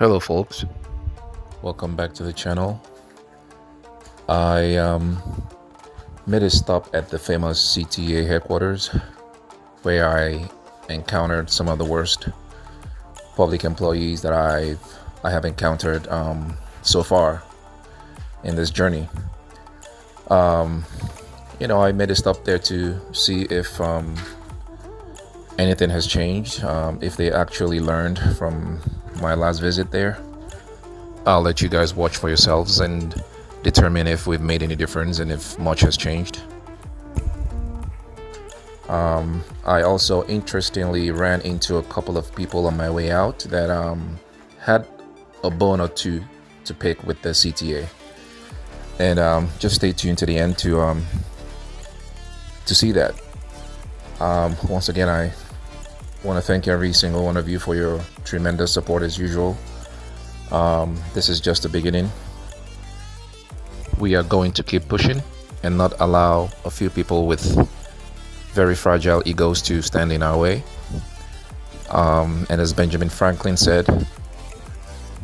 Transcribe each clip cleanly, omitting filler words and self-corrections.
Hello folks, welcome back to the channel. I made a stop at the famous CTA headquarters where I encountered some of the worst public employees that I have encountered so far in this journey. I made a stop there to see if anything has changed, if they actually learned from my last visit there. I'll let you guys watch for yourselves and determine if we've made any difference and if much has changed. I also interestingly ran into a couple of people on my way out that had a bone or two to pick with the CTA, and just stay tuned to the end to see that. Once again, I want to thank every single one of you for your tremendous support as usual. This is just the beginning. We are going to keep pushing and not allow a few people with very fragile egos to stand in our way. And as Benjamin Franklin said,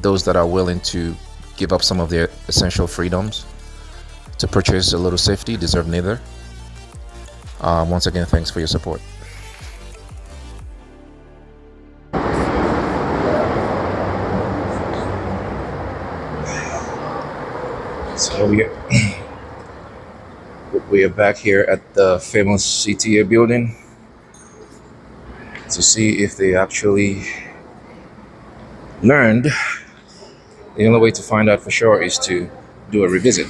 those that are willing to give up some of their essential freedoms to purchase a little safety deserve neither. Once again, thanks for your support. So we are back here at the famous CTA building to see if they actually learned. The only way to find out for sure is to do a revisit.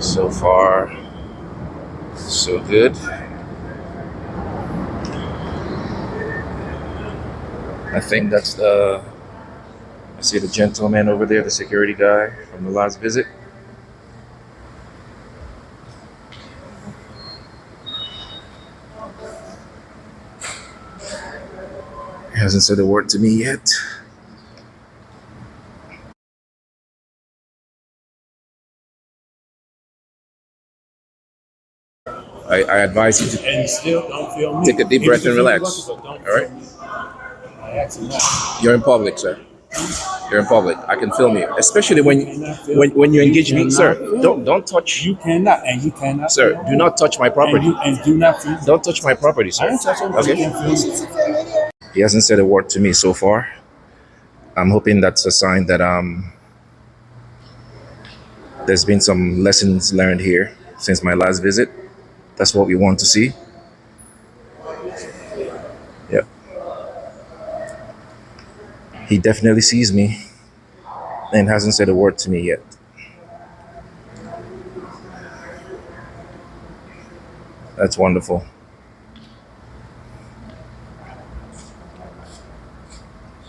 So far, so good. I think that's I see the gentleman over there, the security guy from the last visit. He hasn't said a word to me yet. I advise you to And still don't feel me. take a deep breath and relax. All right? You're in public, sir. You're in public. I can film you, especially when you engage me, sir. Don't touch. You cannot, and you cannot. Sir, do not touch my property. And do not. Don't touch my property, sir. Okay. He hasn't said a word to me so far. I'm hoping that's a sign that there's been some lessons learned here since my last visit. That's what we want to see. Yep. He definitely sees me and hasn't said a word to me yet. That's wonderful.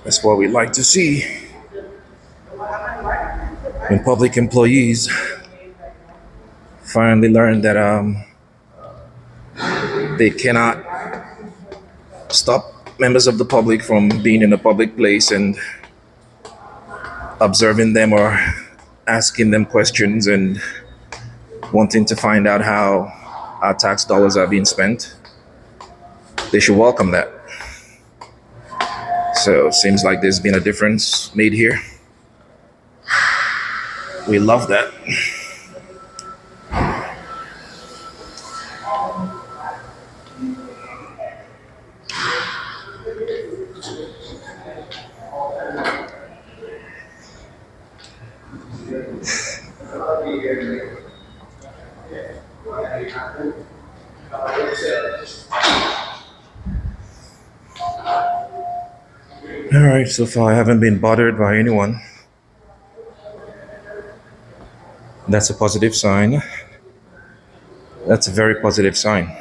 That's what we like to see when public employees finally learn that they cannot stop members of the public from being in a public place and observing them or asking them questions and wanting to find out how our tax dollars are being spent. They should welcome that. So seems like there's been a difference made here. We love that. All right, so far I haven't been bothered by anyone. That's a positive sign. That's a very positive sign.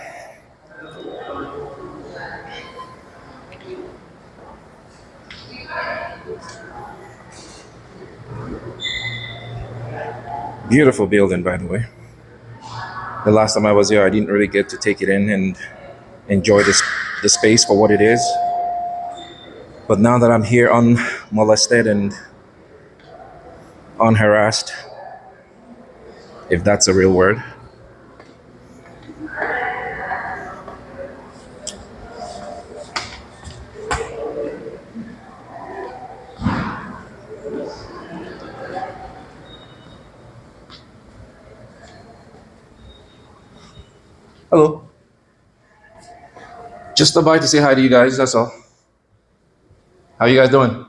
Beautiful building, by the way. The last time I was here, I didn't really get to take it in and enjoy the space for what it is. But now that I'm here unmolested and unharassed, if that's a real word, Hello. Just stopped by to say hi to you guys. That's all. How you guys doing?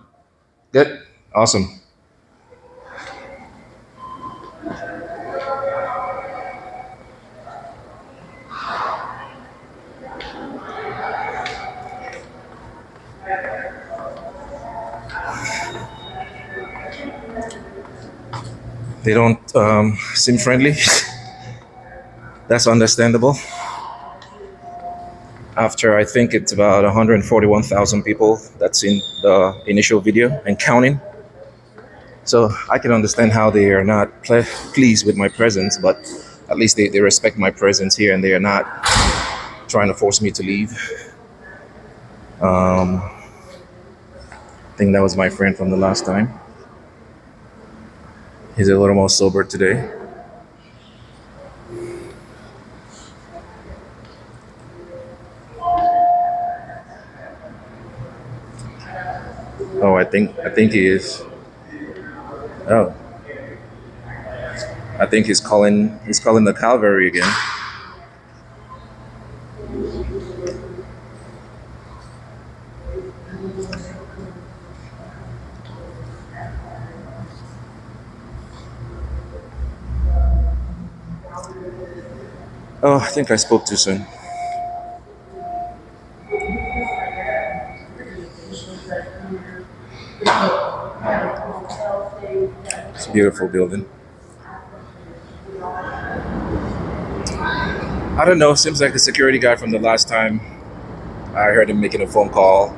Good. Awesome. They don't seem friendly. That's understandable. After I think it's about 141,000 people that's in the initial video and counting. So I can understand how they are not pleased with my presence, but at least they respect my presence here and they are not trying to force me to leave. I think that was my friend from the last time. He's a little more sober today. Oh, I think he is. Oh, I think he's calling the cavalry again. Oh, I think I spoke too soon. It's a beautiful building. I don't know. Seems like the security guy from the last time. I heard him making a phone call.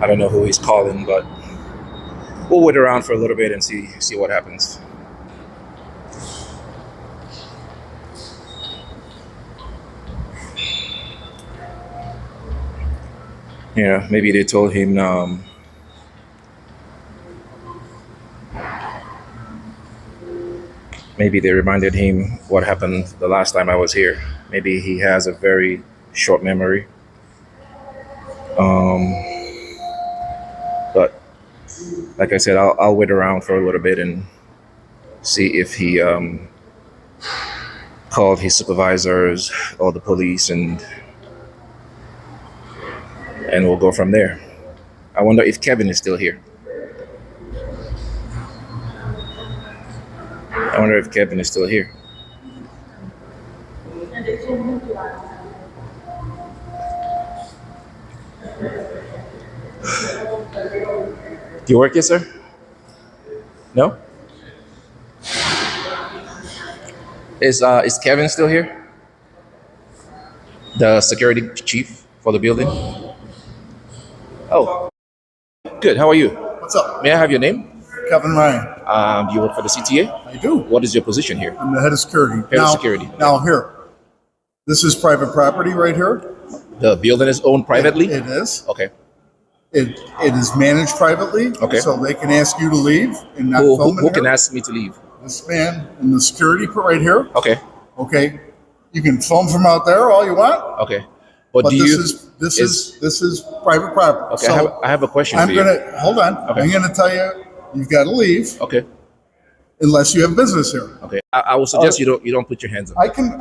I don't know who he's calling, but we'll wait around for a little bit and see what happens. Yeah, maybe they told him maybe they reminded him what happened the last time I was here. Maybe he has a very short memory. But like I said, I'll wait around for a little bit and see if he called his supervisors or the police, and we'll go from there. I wonder if Kevin is still here. I wonder if Kevin is still here. Do you work here, sir? No? Is Kevin still here? The security chief for the building? Oh, good. How are you? What's up? May I have your name? Kevin Ryan. Do you work for the CTA? I do. What is your position here? I'm the head of security. Head of security. Now here. This is private property right here. The building is owned privately? It is. Okay. It is managed privately. Okay. So they can ask you to leave and not Who film in can here. ask me to leave? This man in the security put right here. Okay. Okay. You can film from out there all you want. Okay. But But do this is private property. Okay, So I have a question I'm for you. gonna hold on. Okay. I'm gonna tell you you've got to leave Okay. unless you have business here. Okay. I will suggest you don't put your hands on. I can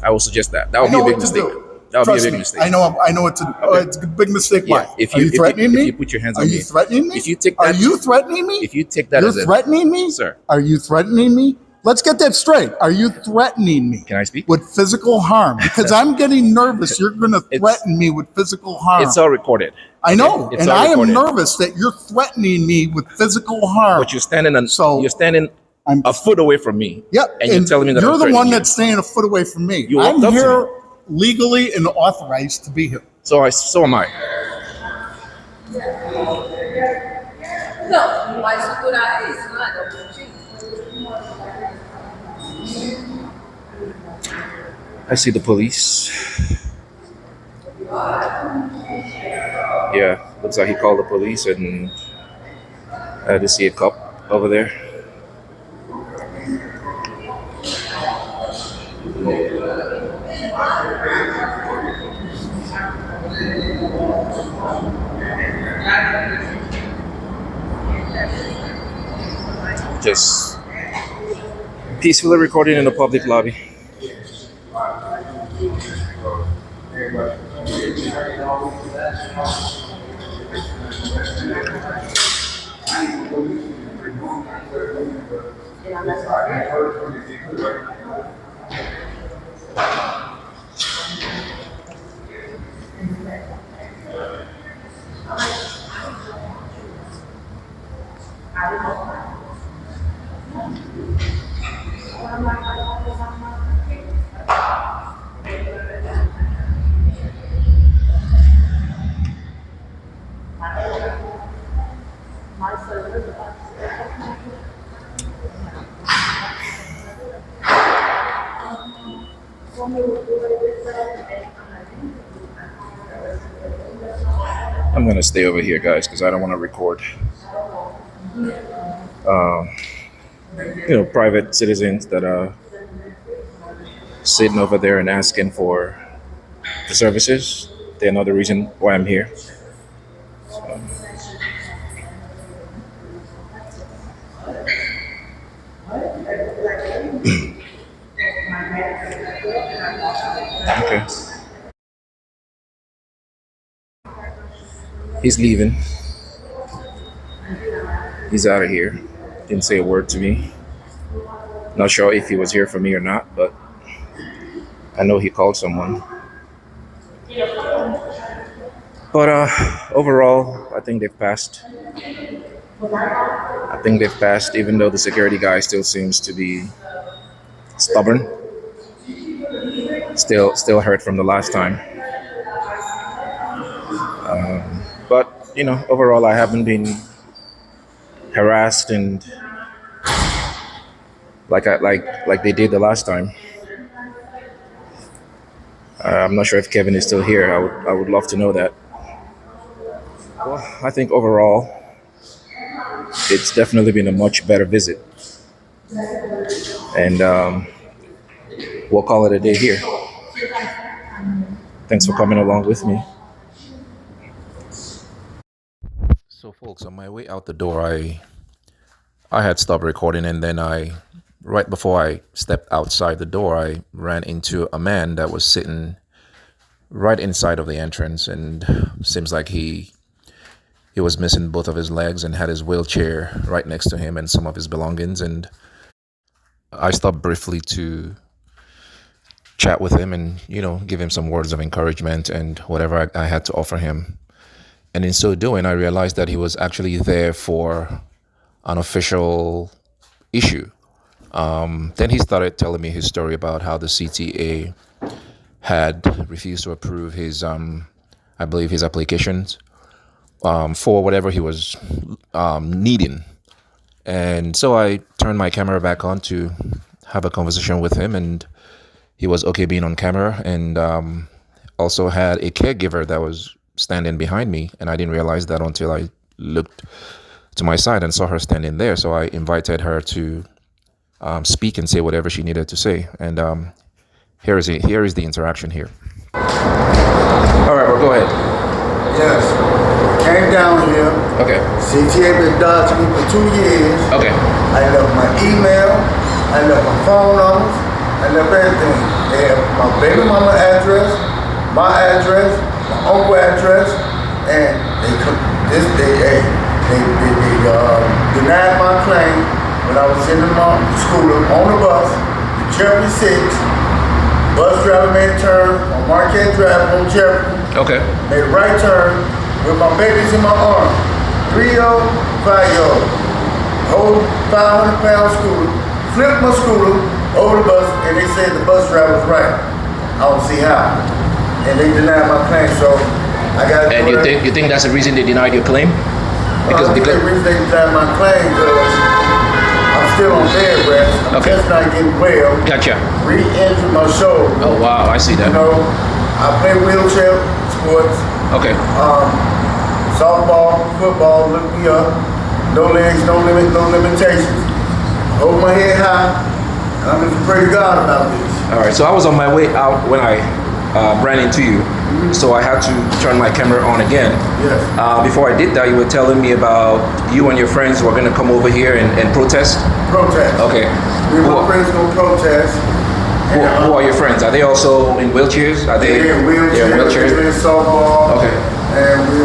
I will suggest that. That I would be know a big what to mistake. do. That would Trust be a big me. mistake. I know what to do. Oh, it's a big mistake. Yeah. Why? If Are you you threatening me? if you put your hands on Are me, you threatening me? if you take Are that, you threatening me? if you take that You're as a threatening me, sir, Are you threatening me? Let's get that straight. Are you threatening me? Can I speak? With physical harm? Because I'm getting nervous. You're going to It's- threaten me with physical harm. it's all recorded. I know, It's and all I am recorded. nervous that you're threatening me with physical harm. But you're standing So, you're standing I'm- a foot away from me. Yep, And you're telling me that you're I'm the one threatening you. that's staying a foot away from me. You I'm walked up to here legally and authorized to be here. So am I. Não, vai segurar isso, não é? I see the police. Yeah, looks like he called the police, and I had to see a cop over there. Just peacefully recording in the public lobby. I'm gonna stay over here, guys, because I don't want to record. Private citizens that are sitting over there and asking for the services. They're not the reason why I'm here. Okay. He's leaving. He's out of here. Didn't say a word to me. Not sure if he was here for me or not, but I know he called someone. But overall, I think they've passed. Even though the security guy still seems to be stubborn. Still hurt from the last time. But overall, I haven't been harassed and like they did the last time. I'm not sure if Kevin is still here. I would love to know that. Well, I think overall, it's definitely been a much better visit, and we'll call it a day here. Thanks for coming along with me. So, folks, on my way out the door, I had stopped recording, and then right before I stepped outside the door, I ran into a man that was sitting right inside of the entrance, and seems like he was missing both of his legs and had his wheelchair right next to him and some of his belongings. And I stopped briefly to chat with him and give him some words of encouragement and whatever I had to offer him. And in so doing, I realized that he was actually there for an official issue. Then he started telling me his story about how the CTA had refused to approve his, I believe, his applications for whatever he was needing. And so I turned my camera back on to have a conversation with him, and he was okay being on camera, and also had a caregiver that was standing behind me, and I didn't realize that until I looked to my side and saw her standing there. So I invited her to speak and say whatever she needed to say, and here is the interaction here. All right, well, go ahead. Yes. Came down here. Okay. CTA been dodging me for 2 years. Okay. I left my email. I left my phone numbers. I left everything. They have my baby mama address, my address, my uncle address, and they denied my claim when I was sending my school on the bus to Cherokee 6. Bus driver made a turn on Marquette Drive on Cherokee. Okay. Made a right turn with my babies in my arms. 3-year-old, 5-year-old. Whole 500-pound scooter. Flipped my scooter over the bus, and they said the bus driver was right. I don't see how. And they denied my claim, so I got. And you think that's the reason they denied your claim? Because the reason they denied my claim was I'm still on bed rest. I'm just not getting well. Gotcha. Re-injured my shoulder. Oh wow, I see that. I play wheelchair sports. Okay. Softball, football, look me up. No legs, no limitations. Hold my head high. I'm just pray to God about this. All right, so I was on my way out when I ran into you, so I had to turn my camera on again. Yes. Before I did that, you were telling me about you and your friends were going to come over here and protest? Protest. Okay. Me and my friends going to protest, Who are your friends? Are they also in wheelchairs? Are they? They're in wheelchairs. Yeah, wheelchairs. They play softball. Okay. And we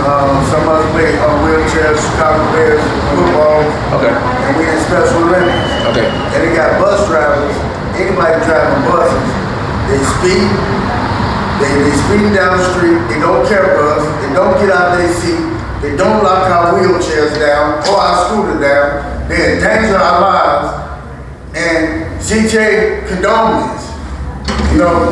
some of us play wheelchairs, Chicago Bears, football. Okay. And we in Special Olympics. Okay. And they got bus drivers. Anybody driving buses, they speed. They speeding down the street. They don't care for us. They don't get out their seat. They don't lock our wheelchairs down or our scooter down. They endanger our lives. And CTA condone this. You know,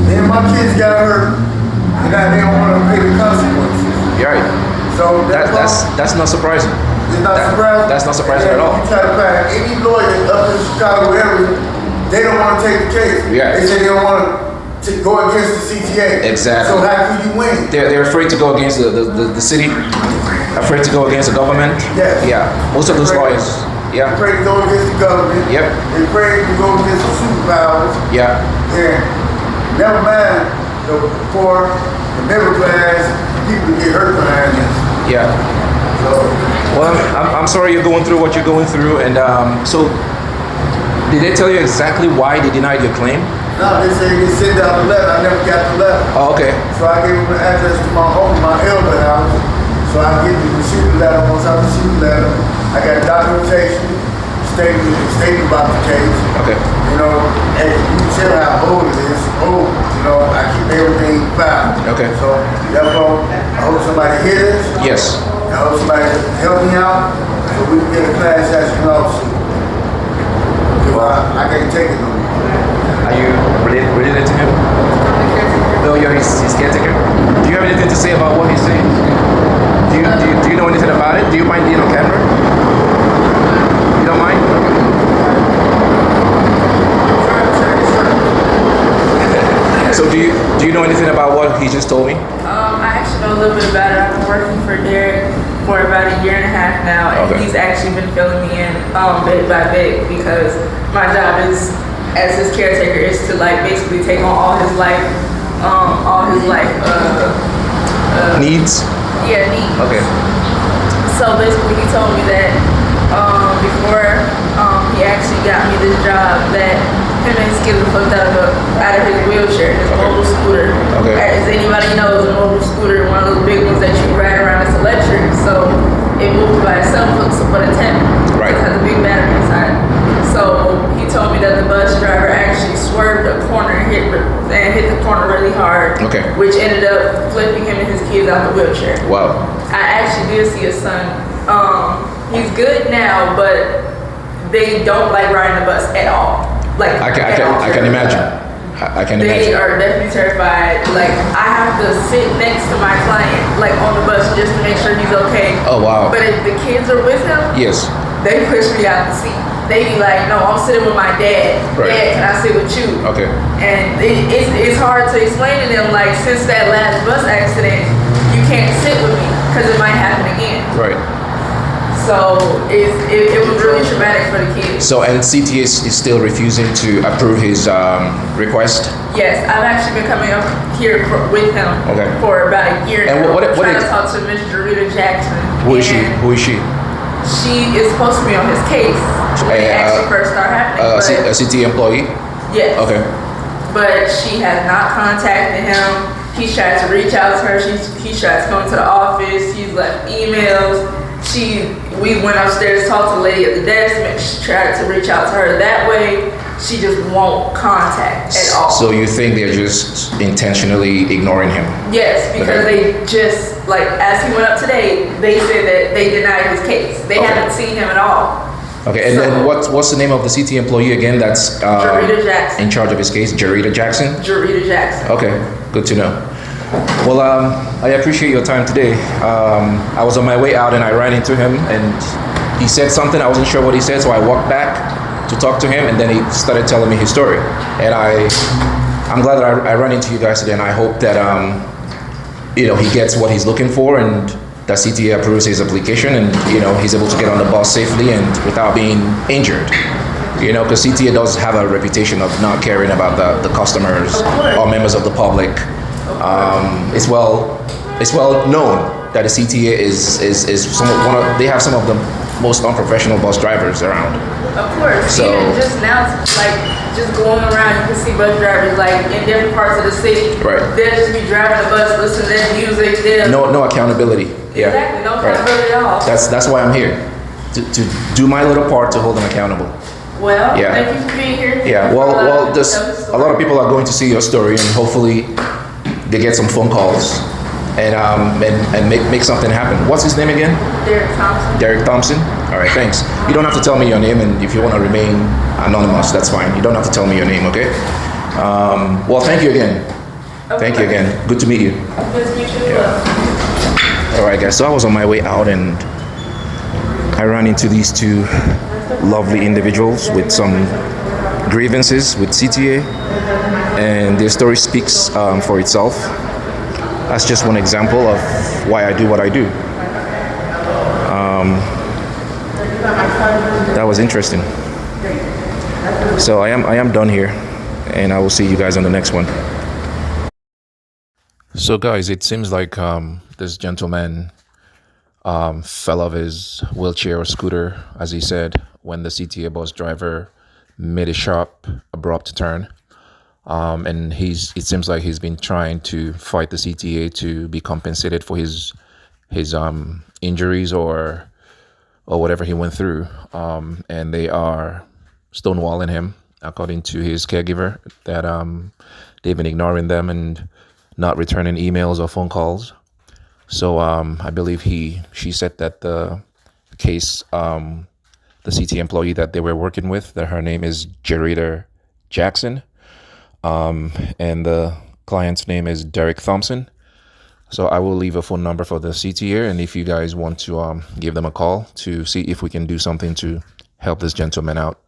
then my kids got hurt, and now they don't want to pay the consequences. You're right. So That's not surprising. it's not surprising. That's not surprising at all. You try to find any lawyer up in the Chicago area, they don't want to take the case. Yeah. They say they don't want to go against the CTA. Exactly. So how can you win? They're afraid to go against the city, afraid to go against the government. Yes. Yeah. Most of those lawyers. They Yeah. pray to go against the government. Yep. They pray to go against the superpowers. Yeah. And never mind the poor, the middle class, people get hurt behind this. Yeah. So, Well, I'm sorry you're going through what you're going through, and so did they tell you exactly why they denied your claim? no, they say they send out the letter. I never got the letter. Oh, okay. So I gave them the address to my home, my elder house. So I get to receive the letter. Once I receive the letter, I got documentation stating about the case. Okay. You know, and you can tell how old it is. Old, you know, I keep everything filed. Okay. So therefore, I hope somebody hear this. Yes. I hope somebody help me out so we can get a class action lawsuit. I can't take it no more. Are you related to him? No, you're his caretaker. Do you have anything to say about what he's saying? Do you know anything about it? Do you mind being on camera? You don't mind? So do you know anything about what he just told me? I actually know a little bit about it. I've been working for Derek for about a year and a half now, and Okay. he's actually been filling me in bit by bit because my job is, as his caretaker, is to like basically take on all his life, Needs? needs. Okay. So basically, he told me that before he actually got me this job, that him and his kids were flipped out of his wheelchair, his Okay. mobile scooter. Okay. As anybody knows, a mobile scooter, one of those big ones that you ride around, it's electric, so it moves by itself, but a 10. Right. It has a big battery inside. So he told me that the bus driver actually swerved a corner and hit the corner really hard. Okay. Which ended up flipping him and his kids out the wheelchair. Wow. I actually did see his son. He's good now, but they don't like riding the bus at all. Like I at all. can imagine. I can They imagine. are definitely terrified. Like I have to sit next to my client, like on the bus, just to make sure he's okay. Oh wow. But if the kids are with him, Yes. they push me out the seat. They be like, "No, I'm sitting with my dad. Right. Dad, can I sit with you?" Okay. And it's hard to explain to them, like, since that last bus accident, you can't sit with me because it might happen again. Right. So it was really traumatic for the kids. So and CTA is still refusing to approve his request. Yes, I've actually been coming up here with him Okay. for about a year And now. what trying is- to talk to Miss Jarita Jackson. Who is she? And Who is she? She is supposed to be on his case when it actually first started happening. A CTA employee. Yes. Okay. But she has not contacted him. He's tried to reach out to her. He's tried to come to the office. He's left emails. We went upstairs, talked to the lady at the desk. She tried to reach out to her that way. She just won't contact at all. So you think they're just intentionally ignoring him? Yes, because Okay. they just, like, as he went up today, they said that they denied his case. They Okay. haven't seen him at all. Okay, and So- then what's the name of the CTA employee again that's Jarita Jackson. in charge of his case? Jarita Jackson? Jarita Jackson. Okay, good to know. Well, I appreciate your time today. I was on my way out and I ran into him and he said something. I wasn't sure what he said, so I walked back to talk to him and then he started telling me his story. And I'm glad that I ran into you guys today and I hope that he gets what he's looking for and that CTA approves his application and he's able to get on the bus safely and without being injured. Because CTA does have a reputation of not caring about the customers or members of the public. It's well known that the CTA is they have some of the most unprofessional bus drivers around. Of course. So- Even just now, like, just going around, you can see bus drivers like in different parts of the city. Right. They'll just be driving the bus, listening to their music. No accountability. Yeah. Exactly, no accountability at all. That's why I'm here, to do my little part to hold them accountable. Well, Yeah. thank you for being here. Yeah. Well, a lot of people are going to see your story, and hopefully they get some phone calls and make something happen. What's his name again? Derek Thompson. Derek Thompson. All right, thanks. You don't have to tell me your name, and if you want to remain anonymous, that's fine. You don't have to tell me your name, okay? Well, thank you again. Thank you again. Good to meet you. Good to meet you. All right, guys. So I was on my way out, and I ran into these two lovely individuals with some grievances with CTA, and their story speaks for itself. That's just one example of why I do what I do. That was interesting. So I am done here, and I will see you guys on the next one. So guys, it seems like this gentleman fell off his wheelchair or scooter, as he said, when the CTA bus driver made a sharp, abrupt turn. And it seems like he's been trying to fight the CTA to be compensated for his injuries or whatever he went through. And they are stonewalling him, according to his caregiver, that they've been ignoring them and not returning emails or phone calls. So I believe she said that the case, the CTA employee that they were working with, that her name is Jarita Jackson. And the client's name is Derek Thompson. So I will leave a phone number for the CTA, and if you guys want to give them a call to see if we can do something to help this gentleman out.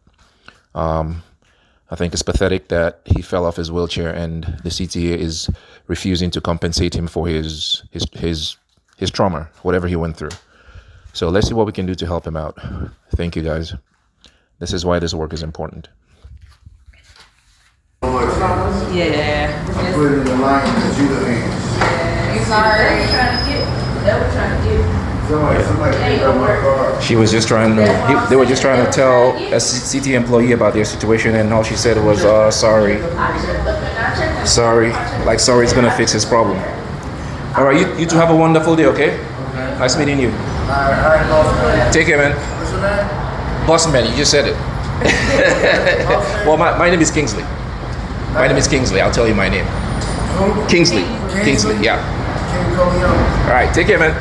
I think it's pathetic that he fell off his wheelchair and the CTA is refusing to compensate him for his trauma, whatever he went through. So let's see what we can do to help him out. Thank you, guys. This is why this work is important. Yeah. I put it in the line that you the hands. Sorry. They were trying to get. Somebody picked up my car. She was just trying to, they were just trying to tell a CT employee about their situation, and all she said was, sorry. Sorry. Like, sorry is gonna fix his problem. All right, you two have a wonderful day, okay? Nice meeting you. All right, boss man. Take care, man. What's your name? Boss man, you just said it. Well, my name is Kingsley. My name is Kingsley. I'll tell you my name. Who? Kingsley, yeah. King Cole Young. All right, take care, man.